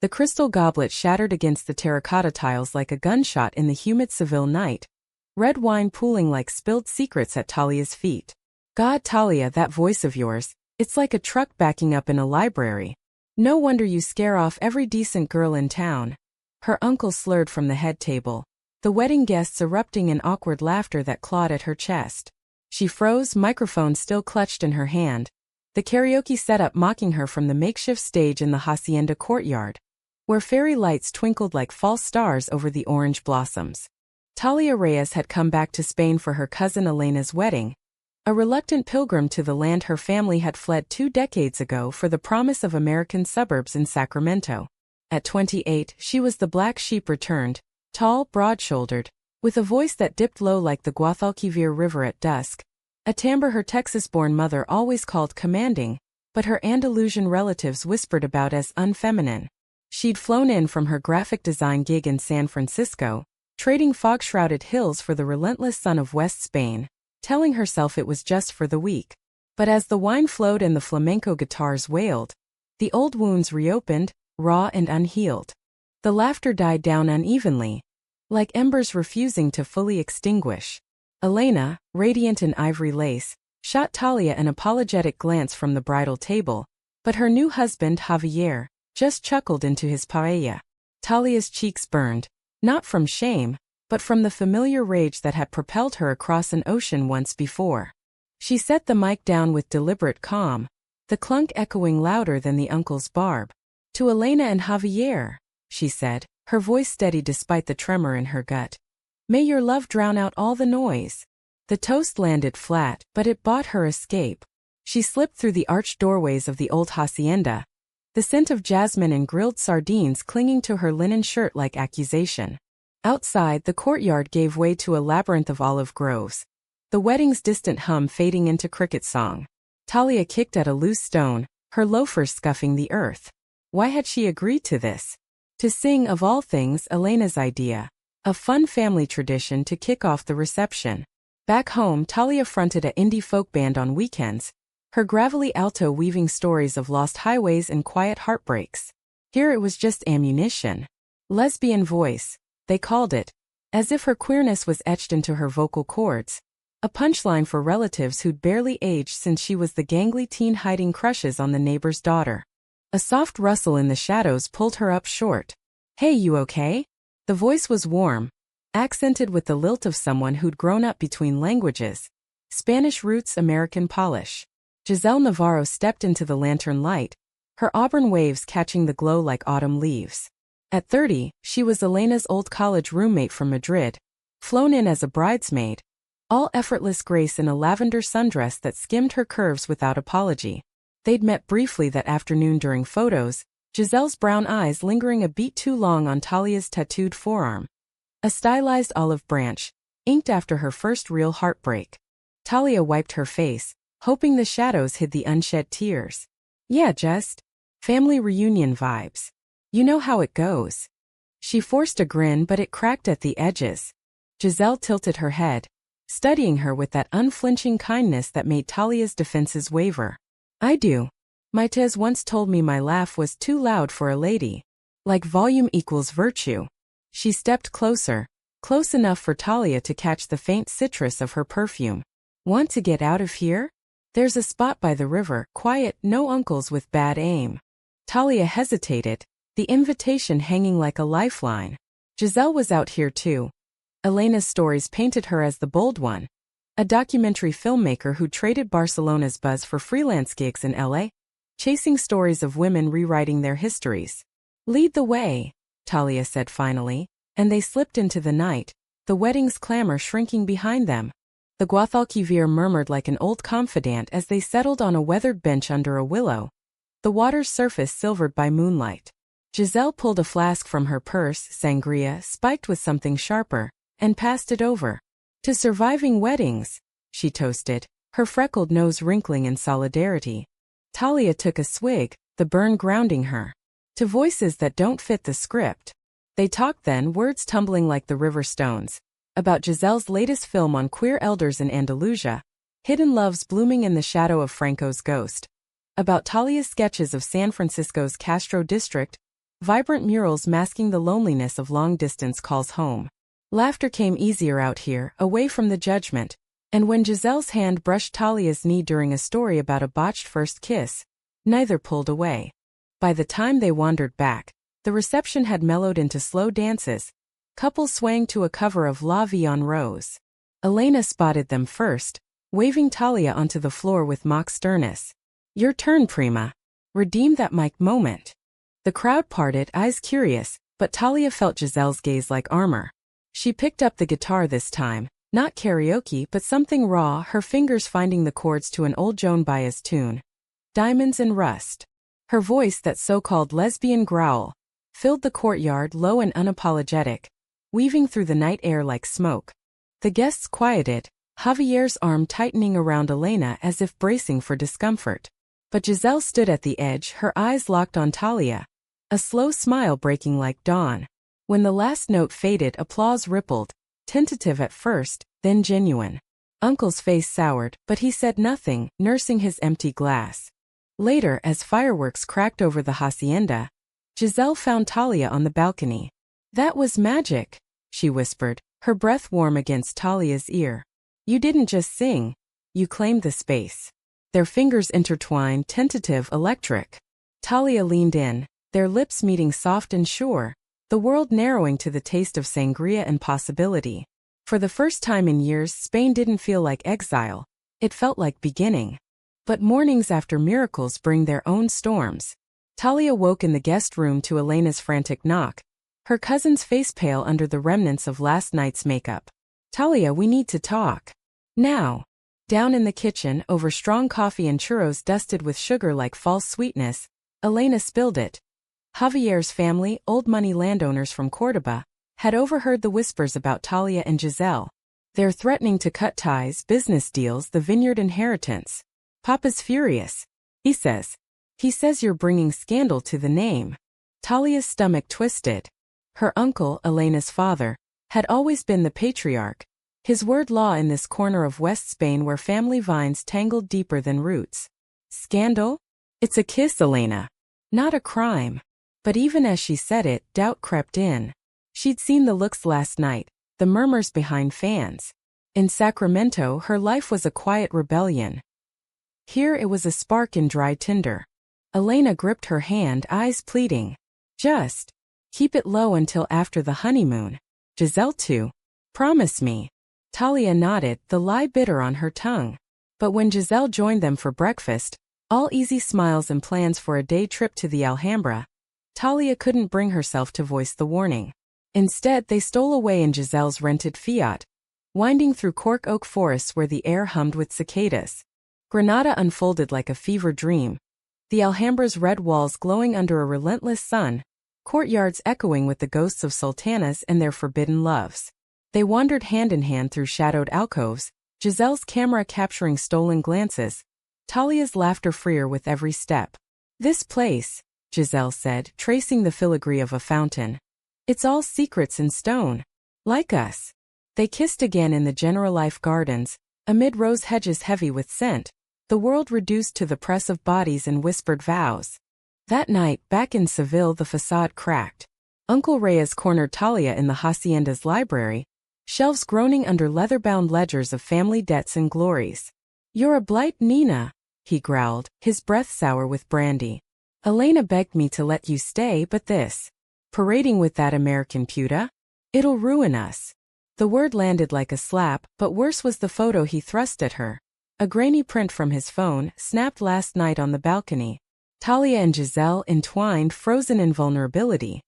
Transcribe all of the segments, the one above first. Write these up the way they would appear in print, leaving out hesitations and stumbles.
The crystal goblet shattered against the terracotta tiles like a gunshot in the humid Seville night, red wine pooling like spilled secrets at Talia's feet. God, Talia, that voice of yours, it's like a truck backing up in a library. No wonder you scare off every decent girl in town. Her uncle slurred from the head table, the wedding guests erupting in awkward laughter that clawed at her chest. She froze, microphone still clutched in her hand, the karaoke setup mocking her from the makeshift stage in the hacienda courtyard, where fairy lights twinkled like false stars over the orange blossoms. Talia Reyes had come back to Spain for her cousin Elena's wedding, a reluctant pilgrim to the land her family had fled 2 decades ago for the promise of American suburbs in Sacramento. At 28, she was the black sheep returned, tall, broad-shouldered, with a voice that dipped low like the Guadalquivir River at dusk, a timbre her Texas-born mother always called commanding, but her Andalusian relatives whispered about as unfeminine. She'd flown in from her graphic design gig in San Francisco, trading fog-shrouded hills for the relentless sun of West Spain, telling herself it was just for the week. But as the wine flowed and the flamenco guitars wailed, the old wounds reopened, raw and unhealed. The laughter died down unevenly, like embers refusing to fully extinguish. Elena, radiant in ivory lace, shot Talia an apologetic glance from the bridal table, but her new husband Javier just chuckled into his paella. Talia's cheeks burned, not from shame, but from the familiar rage that had propelled her across an ocean once before. She set the mic down with deliberate calm, the clunk echoing louder than the uncle's barb. "To Elena and Javier," she said, her voice steady despite the tremor in her gut. "May your love drown out all the noise." The toast landed flat, but it bought her escape. She slipped through the arched doorways of the old hacienda, the scent of jasmine and grilled sardines clinging to her linen shirt like accusation. Outside, the courtyard gave way to a labyrinth of olive groves, the wedding's distant hum fading into cricket song. Talia kicked at a loose stone, her loafers scuffing the earth. Why had she agreed to this? To sing, of all things, Elena's idea, a fun family tradition to kick off the reception. Back home, Talia fronted an indie folk band on weekends, her gravelly alto weaving stories of lost highways and quiet heartbreaks. Here it was just ammunition. Lesbian voice, they called it, as if her queerness was etched into her vocal cords. A punchline for relatives who'd barely aged since she was the gangly teen hiding crushes on the neighbor's daughter. A soft rustle in the shadows pulled her up short. "Hey, you okay?" The voice was warm, accented with the lilt of someone who'd grown up between languages. Spanish roots, American polish. Giselle Navarro stepped into the lantern light, her auburn waves catching the glow like autumn leaves. At 30, she was Elena's old college roommate from Madrid, flown in as a bridesmaid, all effortless grace in a lavender sundress that skimmed her curves without apology. They'd met briefly that afternoon during photos, Giselle's brown eyes lingering a beat too long on Talia's tattooed forearm. A stylized olive branch, inked after her first real heartbreak. Talia wiped her face, hoping the shadows hid the unshed tears. "Yeah, just family reunion vibes. You know how it goes." She forced a grin, but it cracked at the edges. Giselle tilted her head, studying her with that unflinching kindness that made Talia's defenses waver. "I do. My Tez once told me my laugh was too loud for a lady. Like volume equals virtue." She stepped closer, close enough for Talia to catch the faint citrus of her perfume. "Want to get out of here? There's a spot by the river, quiet, no uncles with bad aim." Talia hesitated, the invitation hanging like a lifeline. Giselle was out here too. Elena's stories painted her as the bold one, a documentary filmmaker who traded Barcelona's buzz for freelance gigs in LA, chasing stories of women rewriting their histories. "Lead the way," Talia said finally, and they slipped into the night, the wedding's clamor shrinking behind them. The Guadalquivir murmured like an old confidant as they settled on a weathered bench under a willow, the water's surface silvered by moonlight. Giselle pulled a flask from her purse, sangria spiked with something sharper, and passed it over. "To surviving weddings," she toasted, her freckled nose wrinkling in solidarity. Talia took a swig, the burn grounding her. "To voices that don't fit the script." They talked then, words tumbling like the river stones, about Giselle's latest film on queer elders in Andalusia, hidden loves blooming in the shadow of Franco's ghost, about Talia's sketches of San Francisco's Castro district, vibrant murals masking the loneliness of long-distance calls home. Laughter came easier out here, away from the judgment, and when Giselle's hand brushed Talia's knee during a story about a botched first kiss, neither pulled away. By the time they wandered back, the reception had mellowed into slow dances, couples swaying to a cover of La Vie en Rose. Elena spotted them first, waving Talia onto the floor with mock sternness. "Your turn, prima. Redeem that mic moment." The crowd parted, eyes curious, but Talia felt Giselle's gaze like armor. She picked up the guitar this time, not karaoke but something raw, her fingers finding the chords to an old Joan Baez tune. Diamonds and Rust. Her voice, that so-called lesbian growl, filled the courtyard, low and unapologetic, weaving through the night air like smoke. The guests quieted, Javier's arm tightening around Elena as if bracing for discomfort. But Giselle stood at the edge, her eyes locked on Talia, a slow smile breaking like dawn. When the last note faded, applause rippled, tentative at first, then genuine. Uncle's face soured, but he said nothing, nursing his empty glass. Later, as fireworks cracked over the hacienda, Giselle found Talia on the balcony. "That was magic," she whispered, her breath warm against Talia's ear. "You didn't just sing, you claimed the space." Their fingers intertwined, tentative, electric. Talia leaned in, their lips meeting soft and sure, the world narrowing to the taste of sangria and possibility. For the first time in years, Spain didn't feel like exile, it felt like beginning. But mornings after miracles bring their own storms. Talia woke in the guest room to Elena's frantic knock, her cousin's face pale under the remnants of last night's makeup. "Talia, we need to talk. Now." Down in the kitchen, over strong coffee and churros dusted with sugar like false sweetness, Elena spilled it. Javier's family, old money landowners from Córdoba, had overheard the whispers about Talia and Giselle. They're threatening to cut ties, business deals, the vineyard inheritance. Papa's furious. He says you're bringing scandal to the name. Talia's stomach twisted. Her uncle, Elena's father, had always been the patriarch, his word law in this corner of West Spain where family vines tangled deeper than roots. Scandal? It's a kiss, Elena. Not a crime. But even as she said it, doubt crept in. She'd seen the looks last night, the murmurs behind fans. In Sacramento, her life was a quiet rebellion. Here it was a spark in dry tinder. Elena gripped her hand, eyes pleading. "Just keep it low until after the honeymoon. Giselle too. Promise me." Talia nodded, the lie bitter on her tongue. But when Giselle joined them for breakfast, all easy smiles and plans for a day trip to the Alhambra, Talia couldn't bring herself to voice the warning. Instead, they stole away in Giselle's rented Fiat, winding through cork oak forests where the air hummed with cicadas. Granada unfolded like a fever dream, the Alhambra's red walls glowing under a relentless sun, courtyards echoing with the ghosts of sultanas and their forbidden loves. They wandered hand in hand through shadowed alcoves, Giselle's camera capturing stolen glances, Talia's laughter freer with every step. "This place," Giselle said, tracing the filigree of a fountain. "It's all secrets in stone. Like us." They kissed again in the General Life Gardens, amid rose hedges heavy with scent, the world reduced to the press of bodies and whispered vows. That night, back in Seville, the facade cracked. Uncle Reyes cornered Talia in the hacienda's library, shelves groaning under leather-bound ledgers of family debts and glories. "You're a blight, Nina," he growled, his breath sour with brandy. "Elena begged me to let you stay, but this, parading with that American puta? It'll ruin us." The word landed like a slap, but worse was the photo he thrust at her. A grainy print from his phone, snapped last night on the balcony. Talia and Giselle entwined, frozen in vulnerability.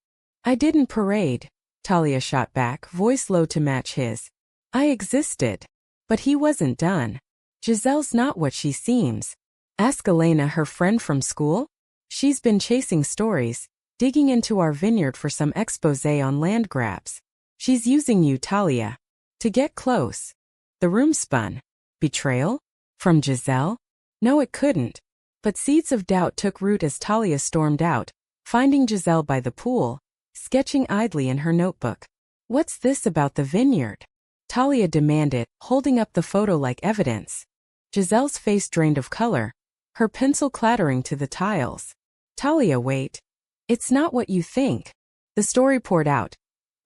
"I didn't parade," Talia shot back, voice low to match his. "I existed." But he wasn't done. "Giselle's not what she seems. Ask Elena, her friend from school. She's been chasing stories, digging into our vineyard for some exposé on land grabs. She's using you, Talia, to get close." The room spun. Betrayal? From Giselle? No, it couldn't. But seeds of doubt took root as Talia stormed out, finding Giselle by the pool, sketching idly in her notebook. "What's this about the vineyard?" Talia demanded, holding up the photo like evidence. Giselle's face drained of color, her pencil clattering to the tiles. "Talia, wait. It's not what you think. The story poured out.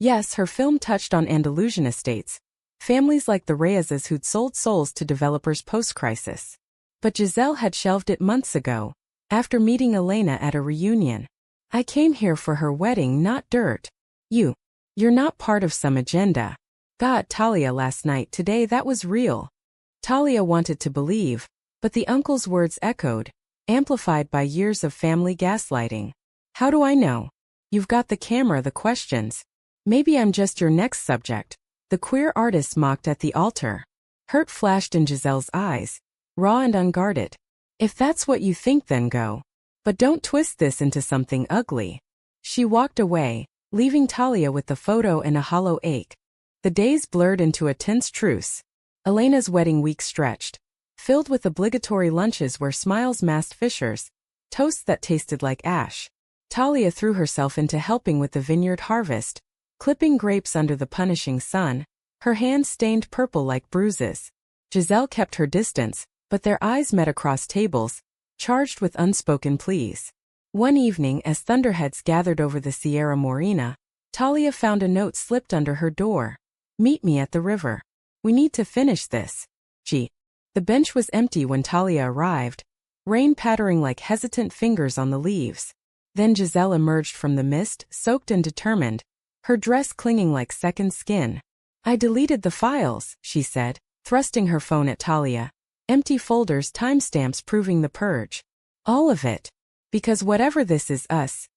Yes, her film touched on Andalusian estates, families like the Reyes's who'd sold souls to developers post-crisis. But Giselle had shelved it months ago, after meeting Elena at a reunion. I came here for her wedding, not dirt. You're not part of some agenda. God, Talia last night, today that was real. Talia wanted to believe, but the uncle's words echoed, amplified by years of family gaslighting. How do I know? You've got the camera, the questions. Maybe I'm just your next subject. The queer artist mocked at the altar. Hurt flashed in Giselle's eyes, raw and unguarded. If that's what you think, then go. But don't twist this into something ugly. She walked away, leaving Talia with the photo and a hollow ache. The days blurred into a tense truce. Elena's wedding week stretched, filled with obligatory lunches where smiles masked fissures, toasts that tasted like ash. Talia threw herself into helping with the vineyard harvest, clipping grapes under the punishing sun, her hands stained purple like bruises. Giselle kept her distance, but their eyes met across tables, charged with unspoken pleas. One evening, as thunderheads gathered over the Sierra Morena, Talia found a note slipped under her door. Meet me at the river. We need to finish this. The bench was empty when Talia arrived, rain pattering like hesitant fingers on the leaves. Then Giselle emerged from the mist, soaked and determined, her dress clinging like second skin. I deleted the files, she said, thrusting her phone at Talia. Empty folders, timestamps proving the purge. All of it. Because whatever this is us,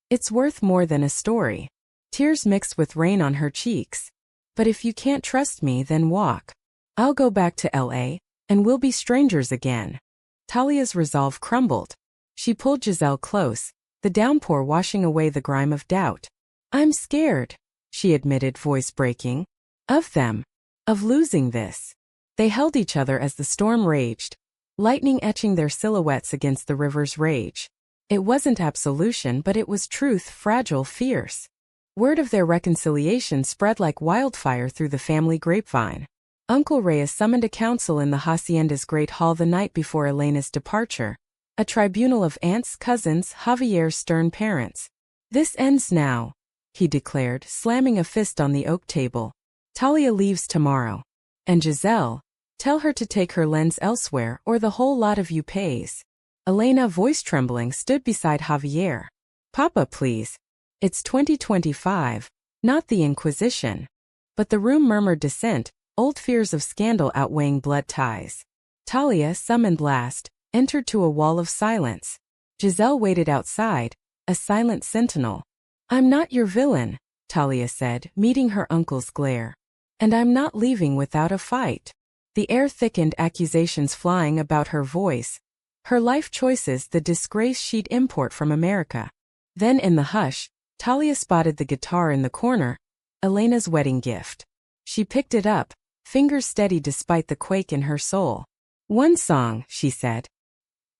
it's worth more than a story. Tears mixed with rain on her cheeks. But if you can't trust me, then walk. I'll go back to LA, and we'll be strangers again. Talia's resolve crumbled. She pulled Giselle close, the downpour washing away the grime of doubt. I'm scared, she admitted, voice breaking. Of them. Of losing this. They held each other as the storm raged, lightning etching their silhouettes against the river's rage. It wasn't absolution, but it was truth, fragile, fierce. Word of their reconciliation spread like wildfire through the family grapevine. Uncle Reyes summoned a council in the hacienda's great hall the night before Elena's departure, a tribunal of aunts, cousins, Javier's stern parents. This ends now, he declared, slamming a fist on the oak table. Talia leaves tomorrow. And Giselle, tell her to take her lens elsewhere or the whole lot of you pays. Elena, voice trembling, stood beside Javier. Papa, please. It's 2025, not the Inquisition. But the room murmured dissent, old fears of scandal outweighing blood ties. Talia, summoned last, entered to a wall of silence. Giselle waited outside, a silent sentinel. I'm not your villain, Talia said, meeting her uncle's glare. And I'm not leaving without a fight. The air thickened, accusations flying about her voice. Her life choices, the disgrace she'd import from America. Then in the hush, Talia spotted the guitar in the corner, Elena's wedding gift. She picked it up, fingers steady despite the quake in her soul. One song, she said.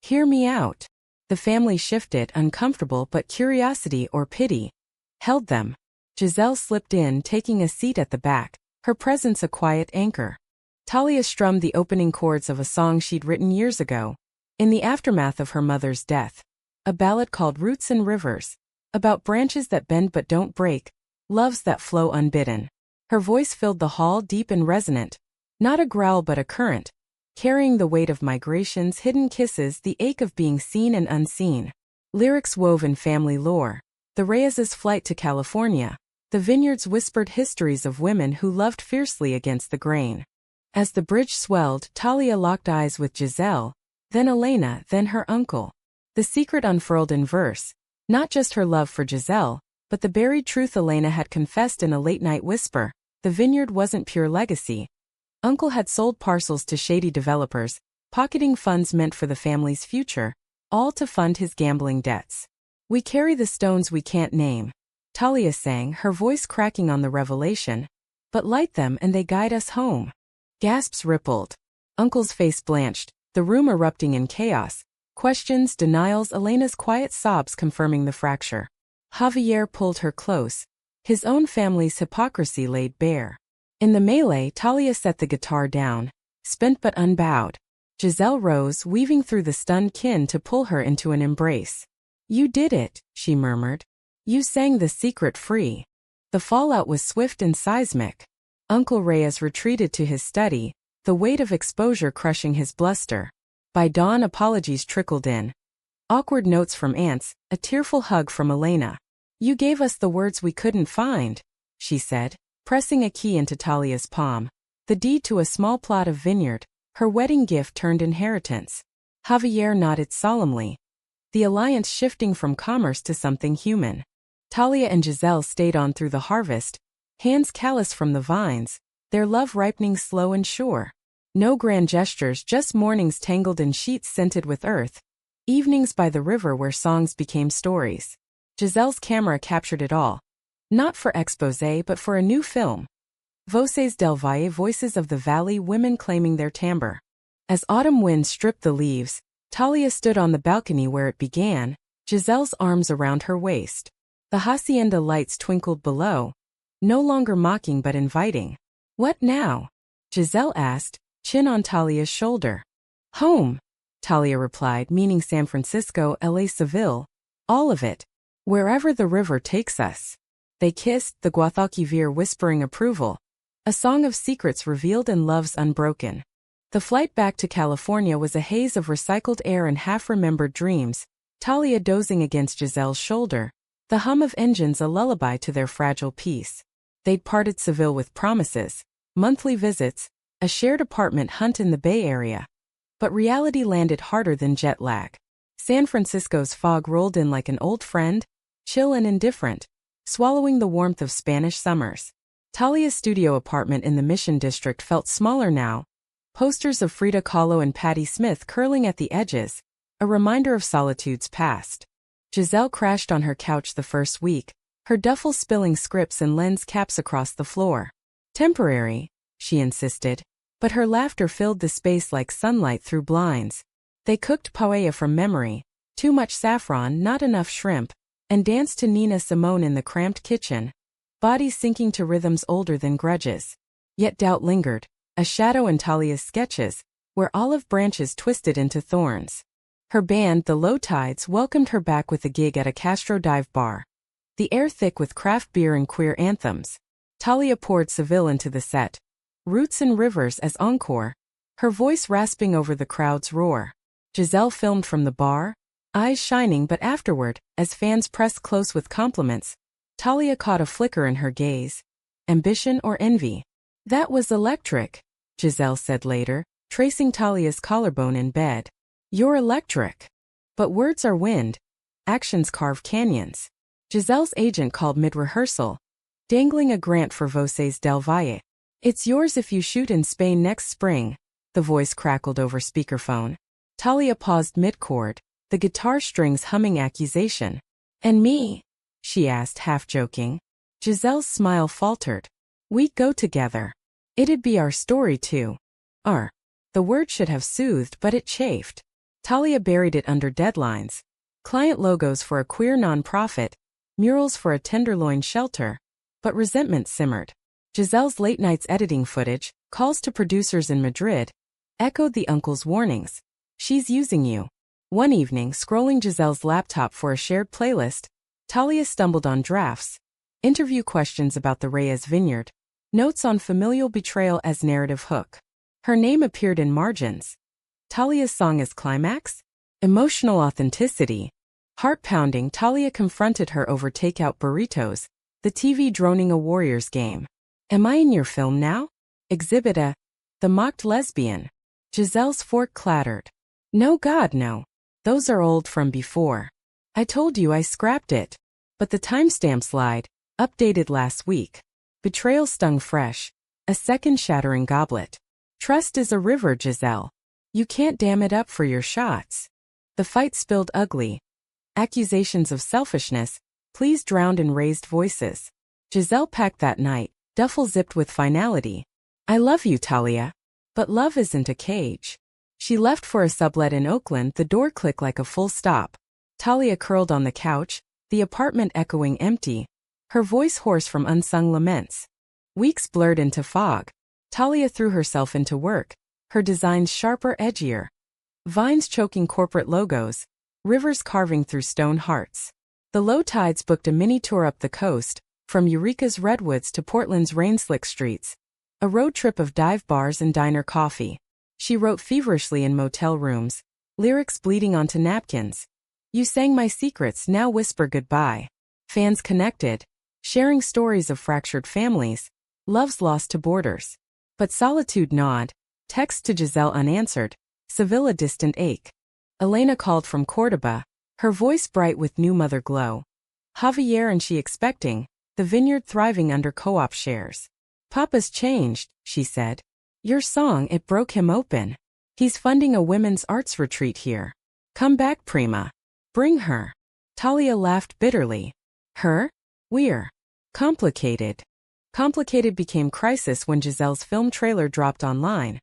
Hear me out. The family shifted, uncomfortable, but curiosity or pity held them. Giselle slipped in, taking a seat at the back, her presence a quiet anchor. Talia strummed the opening chords of a song she'd written years ago, in the aftermath of her mother's death. A ballad called Roots and Rivers, about branches that bend but don't break, loves that flow unbidden. Her voice filled the hall, deep and resonant, not a growl but a current, carrying the weight of migrations, hidden kisses, the ache of being seen and unseen. Lyrics wove in family lore, the Reyes's flight to California, the vineyard's whispered histories of women who loved fiercely against the grain. As the bridge swelled, Talia locked eyes with Giselle, then Elena, then her uncle. The secret unfurled in verse, not just her love for Giselle, but the buried truth Elena had confessed in a late-night whisper. The vineyard wasn't pure legacy. Uncle had sold parcels to shady developers, pocketing funds meant for the family's future, all to fund his gambling debts. We carry the stones we can't name, Talia sang, her voice cracking on the revelation, but light them and they guide us home. Gasps rippled. Uncle's face blanched, the room erupting in chaos. Questions, denials, Elena's quiet sobs confirming the fracture. Javier pulled her close, his own family's hypocrisy laid bare. In the melee, Talia set the guitar down, spent but unbowed. Giselle rose, weaving through the stunned kin to pull her into an embrace. You did it, she murmured. You sang the secret free. The fallout was swift and seismic. Uncle Reyes retreated to his study, the weight of exposure crushing his bluster. By dawn, apologies trickled in. Awkward notes from aunts, a tearful hug from Elena. You gave us the words we couldn't find, she said, pressing a key into Talia's palm. The deed to a small plot of vineyard, her wedding gift turned inheritance. Javier nodded solemnly. The alliance shifting from commerce to something human. Talia and Giselle stayed on through the harvest, hands callous from the vines, their love ripening slow and sure. No grand gestures, just mornings tangled in sheets scented with earth, evenings by the river where songs became stories. Giselle's camera captured it all. Not for exposé but for a new film. Voces del Valle, Voices of the Valley, women claiming their timbre. As autumn winds stripped the leaves, Talia stood on the balcony where it began, Giselle's arms around her waist. The hacienda lights twinkled below, no longer mocking but inviting. What now? Giselle asked, chin on Talia's shoulder. Home, Talia replied, meaning San Francisco, LA, Seville. All of it. Wherever the river takes us. They kissed, the Guadalquivir whispering approval. A song of secrets revealed and loves unbroken. The flight back to California was a haze of recycled air and half-remembered dreams, Talia dozing against Giselle's shoulder, the hum of engines a lullaby to their fragile peace. They'd parted Seville with promises, monthly visits, a shared apartment hunt in the Bay Area. But reality landed harder than jet lag. San Francisco's fog rolled in like an old friend, chill and indifferent, swallowing the warmth of Spanish summers. Talia's studio apartment in the Mission District felt smaller now, posters of Frida Kahlo and Patti Smith curling at the edges, a reminder of solitude's past. Giselle crashed on her couch the first week, her duffel spilling scripts and lens caps across the floor. Temporary, she insisted, but her laughter filled the space like sunlight through blinds. They cooked paella from memory, too much saffron, not enough shrimp, and danced to Nina Simone in the cramped kitchen, bodies sinking to rhythms older than grudges. Yet doubt lingered, a shadow in Talia's sketches, where olive branches twisted into thorns. Her band, the Low Tides, welcomed her back with a gig at a Castro dive bar. The air thick with craft beer and queer anthems. Talia poured Seville into the set. Roots and Rivers as encore, her voice rasping over the crowd's roar. Giselle filmed from the bar, eyes shining, but afterward, as fans pressed close with compliments, Talia caught a flicker in her gaze. Ambition or envy? That was electric, Giselle said later, tracing Talia's collarbone in bed. You're electric. But words are wind. Actions carve canyons. Giselle's agent called mid-rehearsal, dangling a grant for Voces del Valle. It's yours if you shoot in Spain next spring, the voice crackled over speakerphone. Talia paused mid-chord, the guitar strings humming accusation. And me? She asked, half-joking. Giselle's smile faltered. We'd go together. It'd be our story too. Our. The word should have soothed, but it chafed. Talia buried it under deadlines. Client logos for a queer non-profit, murals for a tenderloin shelter. But resentment simmered. Giselle's late nights editing footage, calls to producers in Madrid, echoed the uncle's warnings. She's using you. One evening, scrolling Giselle's laptop for a shared playlist, Talia stumbled on drafts, interview questions about the Reyes vineyard, notes on familial betrayal as narrative hook. Her name appeared in margins. Talia's song as climax? Emotional authenticity. Heart-pounding, Talia confronted her over takeout burritos, the TV droning a Warriors game. Am I in your film now? Exhibit A. The mocked lesbian. Giselle's fork clattered. No, God, no. Those are old from before. I told you I scrapped it. But the timestamps lied, updated last week. Betrayal stung fresh. A second shattering goblet. Trust is a river, Giselle. You can't dam it up for your shots. The fight spilled ugly. Accusations of selfishness, pleas drowned in raised voices. Giselle packed that night, duffel zipped with finality. I love you, Talia. But love isn't a cage. She left for a sublet in Oakland, the door clicked like a full stop. Talia curled on the couch, the apartment echoing empty, her voice hoarse from unsung laments. Weeks blurred into fog. Talia threw herself into work, her designs sharper, edgier. Vines choking corporate logos, rivers carving through stone hearts. The low tides booked a mini tour up the coast, from Eureka's redwoods to Portland's rain-slick streets. A road trip of dive bars and diner coffee. She wrote feverishly in motel rooms, lyrics bleeding onto napkins. You sang my secrets, now whisper goodbye. Fans connected, sharing stories of fractured families, loves lost to borders. But solitude gnawed, text to Giselle unanswered, Seville a distant ache. Elena called from Córdoba, her voice bright with new mother glow. Javier and she expecting, the vineyard thriving under co-op shares. Papa's changed, she said. Your song, it broke him open. He's funding a women's arts retreat here. Come back, Prima. Bring her. Talia laughed bitterly. Her? We're complicated. Complicated became crisis when Giselle's film trailer dropped online.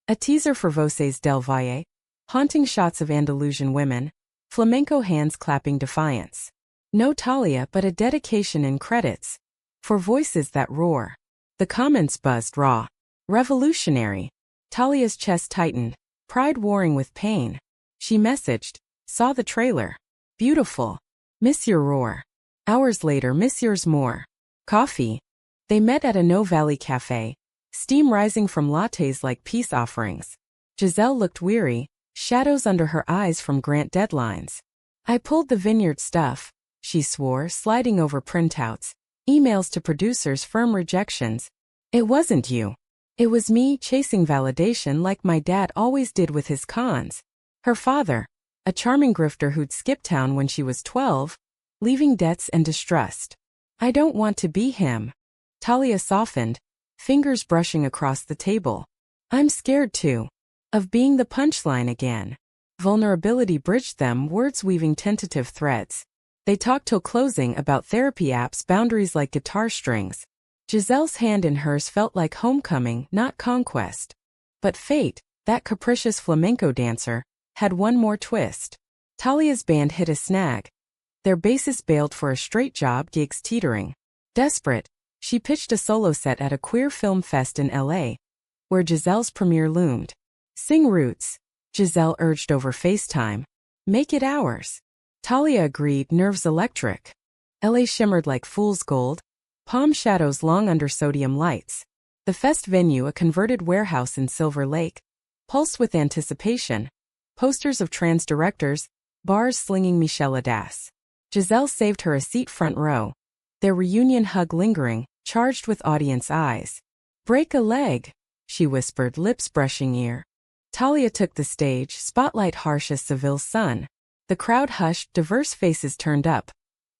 A teaser for Voces del Valle, haunting shots of Andalusian women, flamenco hands clapping defiance. No Talia but a dedication in credits. For voices that roar. The comments buzzed raw. Revolutionary. Talia's chest tightened, pride warring with pain. She messaged, saw the trailer. Beautiful. Miss your roar. Hours later, miss yours more. Coffee. They met at a No Valley cafe, steam rising from lattes like peace offerings. Giselle looked weary, shadows under her eyes from grant deadlines. I pulled the vineyard stuff, she swore, sliding over printouts, emails to producers, firm rejections. It wasn't you. It was me chasing validation like my dad always did with his cons. Her father, a charming grifter who'd skipped town when she was 12, leaving debts and distrust. I don't want to be him. Talia softened, fingers brushing across the table. I'm scared too. Of being the punchline again. Vulnerability bridged them, words weaving tentative threads. They talked till closing about therapy apps, boundaries like guitar strings. Giselle's hand in hers felt like homecoming, not conquest. But fate, that capricious flamenco dancer, had one more twist. Talia's band hit a snag. Their bassist bailed for a straight job, gigs teetering. Desperate, she pitched a solo set at a queer film fest in LA, where Giselle's premiere loomed. Sing Roots, Giselle urged over FaceTime. Make it ours. Talia agreed, nerves electric. LA shimmered like fool's gold, palm shadows long under sodium lights. The fest venue, a converted warehouse in Silver Lake, pulsed with anticipation. Posters of trans directors, bars slinging Micheladas. Giselle saved her a seat front row, their reunion hug lingering, charged with audience eyes. Break a leg, she whispered, lips brushing ear. Talia took the stage, spotlight harsh as Seville's sun. The crowd hushed, diverse faces turned up.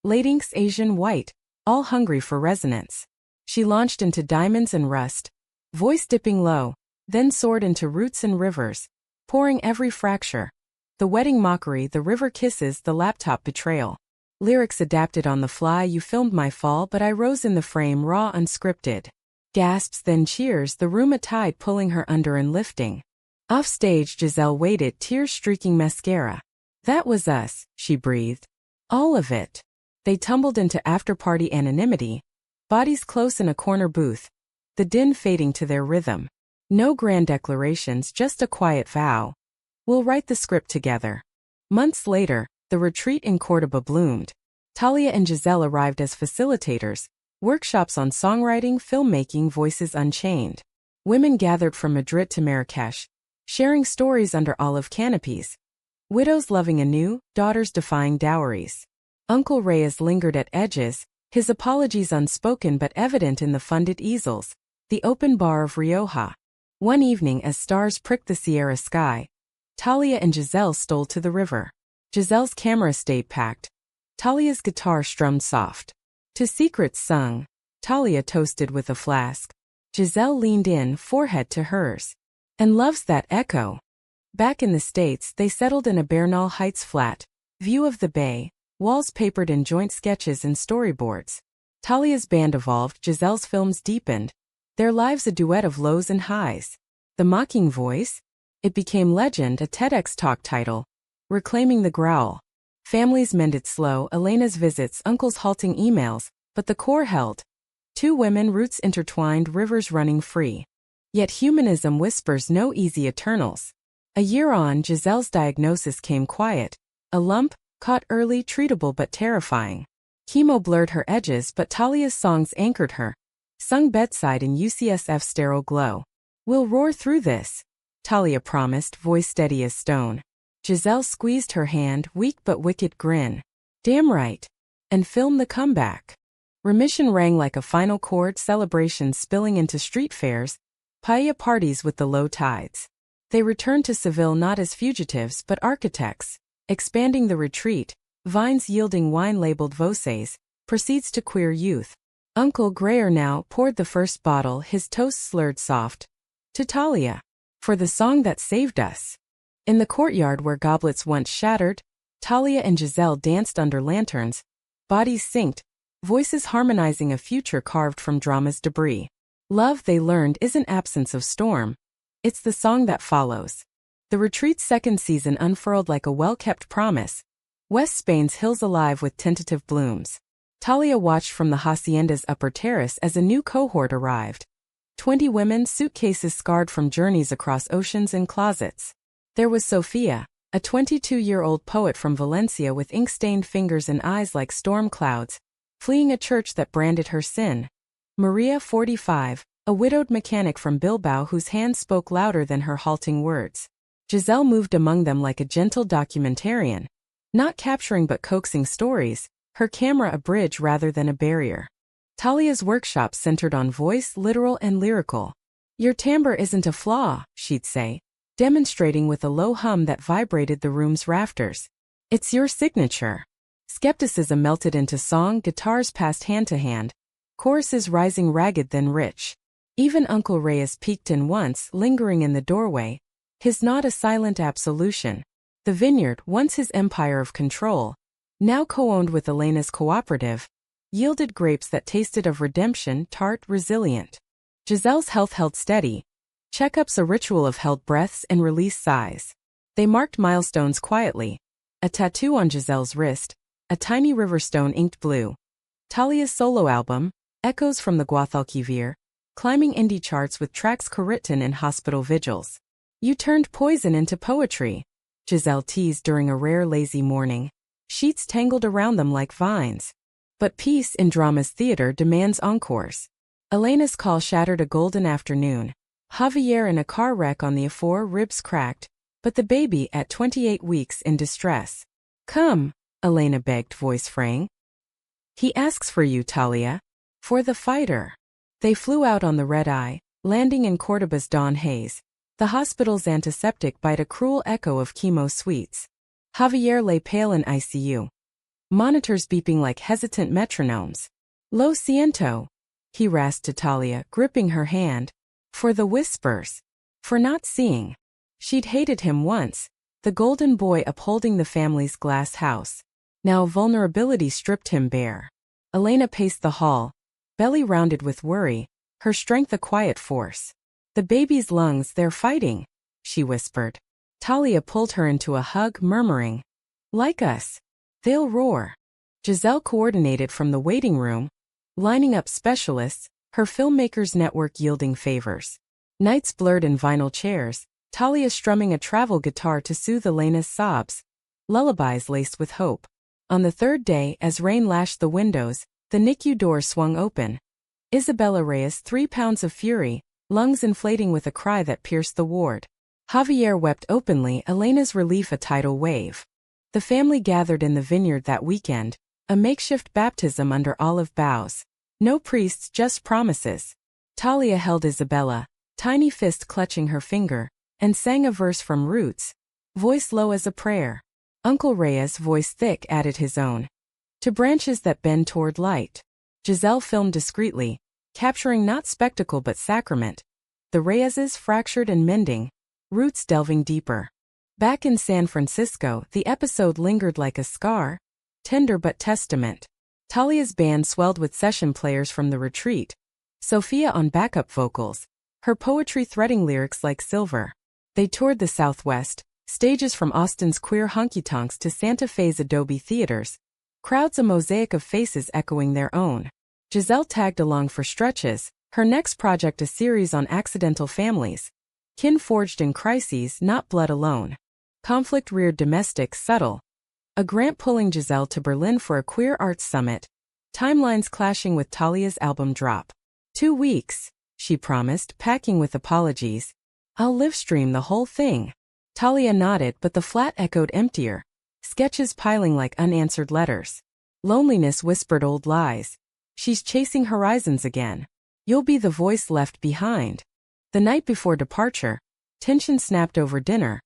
Latinx, Asian, white, all hungry for resonance. She launched into diamonds and rust, voice dipping low, then soared into roots and rivers, pouring every fracture. The wedding mockery, the river kisses, the laptop betrayal. Lyrics adapted on the fly, you filmed my fall but I rose in the frame, raw, unscripted. Gasps, then cheers, the room a tide pulling her under and lifting. Off stage, Giselle waited, tears streaking mascara. That was us, she breathed. All of it. They tumbled into after-party anonymity, bodies close in a corner booth, the din fading to their rhythm. No grand declarations, just a quiet vow. We'll write the script together. Months later, the retreat in Córdoba bloomed. Talia and Giselle arrived as facilitators, workshops on songwriting, filmmaking, voices unchained. Women gathered from Madrid to Marrakesh, sharing stories under olive canopies. Widows loving anew, daughters defying dowries. Uncle Reyes lingered at edges, his apologies unspoken but evident in the funded easels, the open bar of Rioja. One evening as stars pricked the Sierra sky, Talia and Giselle stole to the river. Giselle's camera stayed packed. Talia's guitar strummed soft. To secrets sung, Talia toasted with a flask. Giselle leaned in, forehead to hers. And loves that echo. Back in the States, they settled in a Bernal Heights flat, view of the bay, walls papered in joint sketches and storyboards. Talia's band evolved, Giselle's films deepened. Their lives a duet of lows and highs. The Mocking Voice? It became legend, a TEDx talk title. Reclaiming the Growl. Families mended slow, Elena's visits, uncles halting emails, but the core held. Two women, roots intertwined, rivers running free. Yet humanism whispers no easy eternals. A year on, Giselle's diagnosis came quiet. A lump, caught early, treatable but terrifying. Chemo blurred her edges, but Talia's songs anchored her, sung bedside in UCSF's sterile glow. "We'll roar through this," Talia promised, voice steady as stone. Giselle squeezed her hand, weak but wicked grin. "Damn right." And filmed the comeback. Remission rang like a final chord, celebrations spilling into street fairs, paella parties with the low tides. They returned to Seville not as fugitives but architects, expanding the retreat, vines yielding wine labeled voces, proceeds to queer youth. Uncle Greyer now poured the first bottle, his toast slurred soft. To Talia. For the song that saved us. In the courtyard where goblets once shattered, Talia and Giselle danced under lanterns, bodies synced, voices harmonizing a future carved from drama's debris. Love, they learned, isn't absence of storm. It's the song that follows. The retreat's second season unfurled like a well-kept promise. West Spain's hills alive with tentative blooms. Talia watched from the hacienda's upper terrace as a new cohort arrived. 20 women, suitcases scarred from journeys across oceans and closets. There was Sofia, a 22-year-old poet from Valencia with ink-stained fingers and eyes like storm clouds, fleeing a church that branded her sin. Maria, 45, a widowed mechanic from Bilbao whose hands spoke louder than her halting words. Giselle moved among them like a gentle documentarian, not capturing but coaxing stories, her camera a bridge rather than a barrier. Talia's workshop centered on voice, literal and lyrical. "Your timbre isn't a flaw," she'd say, demonstrating with a low hum that vibrated the room's rafters. "It's your signature." Skepticism melted into song, guitars passed hand to hand, choruses rising ragged then rich. Even Uncle Reyes peeked in once, lingering in the doorway, his nod a silent absolution. The vineyard, once his empire of control, now co-owned with Elena's cooperative, yielded grapes that tasted of redemption, tart, resilient. Giselle's health held steady. Checkups a ritual of held breaths and released sighs. They marked milestones quietly. A tattoo on Giselle's wrist, a tiny river stone inked blue. Talia's solo album, Echoes from the Guadalquivir, climbing indie charts with tracks co-written in hospital vigils. "You turned poison into poetry," Giselle teased during a rare lazy morning. Sheets tangled around them like vines. But peace in drama's theater demands encores. Elena's call shattered a golden afternoon. Javier in a car wreck on the A4, ribs cracked, but the baby at 28 weeks in distress. "Come," Elena begged, voice fraying. "He asks for you, Talia. For the fighter." They flew out on the red-eye, landing in Cordoba's dawn haze. The hospital's antiseptic bite a cruel echo of chemo suites. Javier lay pale in ICU. Monitors beeping like hesitant metronomes. "Lo siento," he rasped to Talia, gripping her hand. For the whispers. For not seeing. She'd hated him once, the golden boy upholding the family's glass house. Now vulnerability stripped him bare. Elena paced the hall, belly rounded with worry, her strength a quiet force. "The baby's lungs, they're fighting," she whispered. Talia pulled her into a hug, murmuring, "Like us. They'll roar." Giselle coordinated from the waiting room, lining up specialists, her filmmakers network yielding favors. Nights blurred in vinyl chairs, Talia strumming a travel guitar to soothe Elena's sobs, lullabies laced with hope. On the third day, as rain lashed the windows, the NICU door swung open. Isabella Reyes, 3 pounds of fury, lungs inflating with a cry that pierced the ward. Javier wept openly, Elena's relief a tidal wave. The family gathered in the vineyard that weekend, a makeshift baptism under olive boughs. No priests, just promises. Talia held Isabella, tiny fist clutching her finger, and sang a verse from Roots, voice low as a prayer. Uncle Reyes, voice thick, added his own. To branches that bend toward light. Giselle filmed discreetly, capturing not spectacle but sacrament. The Reyeses fractured and mending, Roots delving deeper. Back in San Francisco, the episode lingered like a scar, tender but testament. Talia's band swelled with session players from the retreat. Sofia on backup vocals, her poetry threading lyrics like silver. They toured the Southwest, stages from Austin's queer honky-tonks to Santa Fe's Adobe theaters, crowds a mosaic of faces echoing their own. Giselle tagged along for stretches, her next project a series on accidental families. Kin forged in crises, not blood alone. Conflict reared domestic, subtle. A grant pulling Giselle to Berlin for a queer arts summit. Timelines clashing with Talia's album drop. 2 weeks, she promised, packing with apologies. I'll livestream the whole thing. Talia nodded, but the flat echoed emptier. Sketches piling like unanswered letters. Loneliness whispered old lies. She's chasing horizons again. You'll be the voice left behind. The night before departure, tension snapped over dinner.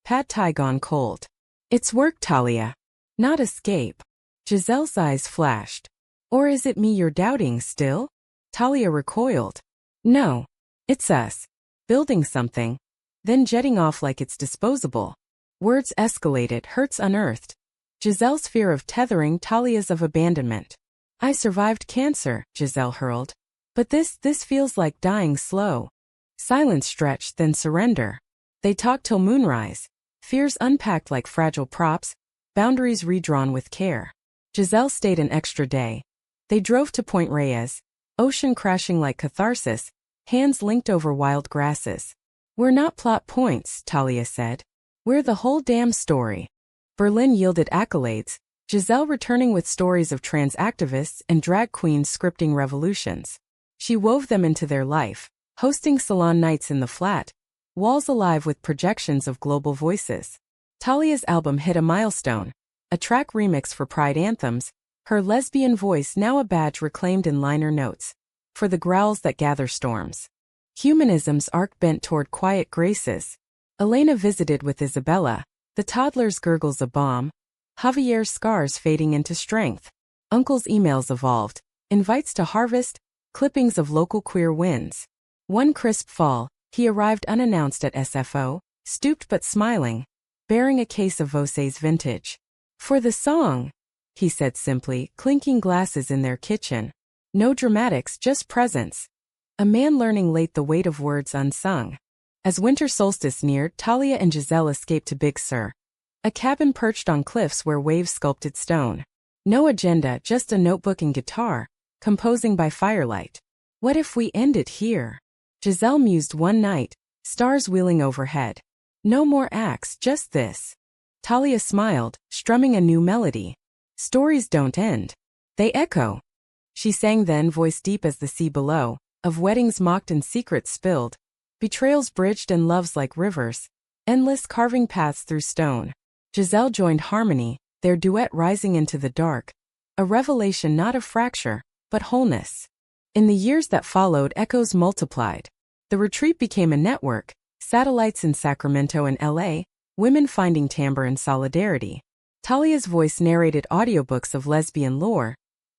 Pad Thai gone cold. It's work, Talia. Not escape. Giselle's eyes flashed. Or is it me you're doubting still? Talia recoiled. No. It's us. Building something. Then jetting off like it's disposable. Words escalated, hurts unearthed. Giselle's fear of tethering, Talia's of abandonment. I survived cancer, Giselle hurled. But this feels like dying slow. Silence stretched, then surrender. They talked till moonrise. Fears unpacked like fragile props. Boundaries redrawn with care. Giselle stayed an extra day. They drove to Point Reyes. Ocean crashing like catharsis. Hands linked over wild grasses. We're not plot points, Talia said. We're the whole damn story. Berlin yielded accolades. Giselle returning with stories of trans activists and drag queens scripting revolutions. She wove them into their life, hosting salon nights in the flat, walls alive with projections of global voices. Talia's album hit a milestone, a track remix for Pride anthems, her lesbian voice now a badge reclaimed in liner notes. For the growls that gather storms. Humanism's arc bent toward quiet graces. Elena visited with Isabella, the toddler's gurgles a bomb, Javier's scars fading into strength. Uncle's emails evolved, invites to harvest, clippings of local queer wins. One crisp fall, he arrived unannounced at SFO, stooped but smiling, bearing a case of Vosse's vintage. For the song, he said simply, clinking glasses in their kitchen. No dramatics, just presence. A man learning late the weight of words unsung. As winter solstice neared, Talia and Giselle escaped to Big Sur. A cabin perched on cliffs where waves sculpted stone. No agenda, just a notebook and guitar, composing by firelight. What if we ended here? Giselle mused one night, stars wheeling overhead. No more acts, just this. Talia smiled, strumming a new melody. Stories don't end. They echo. She sang then, voice deep as the sea below, of weddings mocked and secrets spilled, betrayals bridged and loves like rivers, endless carving paths through stone. Giselle joined harmony, their duet rising into the dark, a revelation not of fracture, but wholeness. In the years that followed, echoes multiplied. The retreat became a network, satellites in Sacramento and LA, women finding timbre and solidarity. Talia's voice narrated audiobooks of lesbian lore.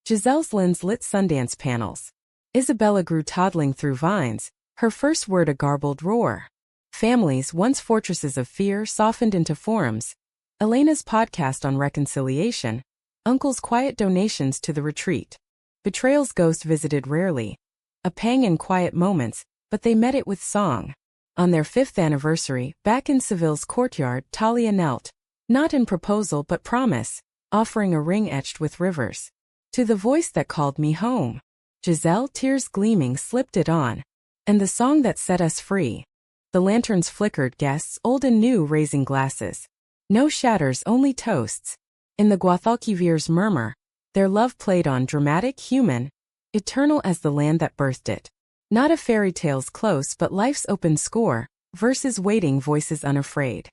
Giselle's lens lit Sundance panels. Isabella grew toddling through vines, her first word a garbled roar. Families, once fortresses of fear, softened into forums. Elena's podcast on reconciliation. Uncle's quiet donations to the retreat. Betrayal's ghost visited rarely. A pang in quiet moments, but they met it with song. On their 5th anniversary, back in Seville's courtyard, Talia knelt. Not in proposal but promise, offering a ring etched with rivers. To the voice that called me home. Giselle, tears gleaming, slipped it on. And the song that set us free. The lanterns flickered, guests, old and new, raising glasses. No shatters, only toasts. In the Guadalquivir's murmur, their love played on, dramatic, human, eternal as the land that birthed it. Not a fairy tale's close but life's open score, verses waiting, voices unafraid.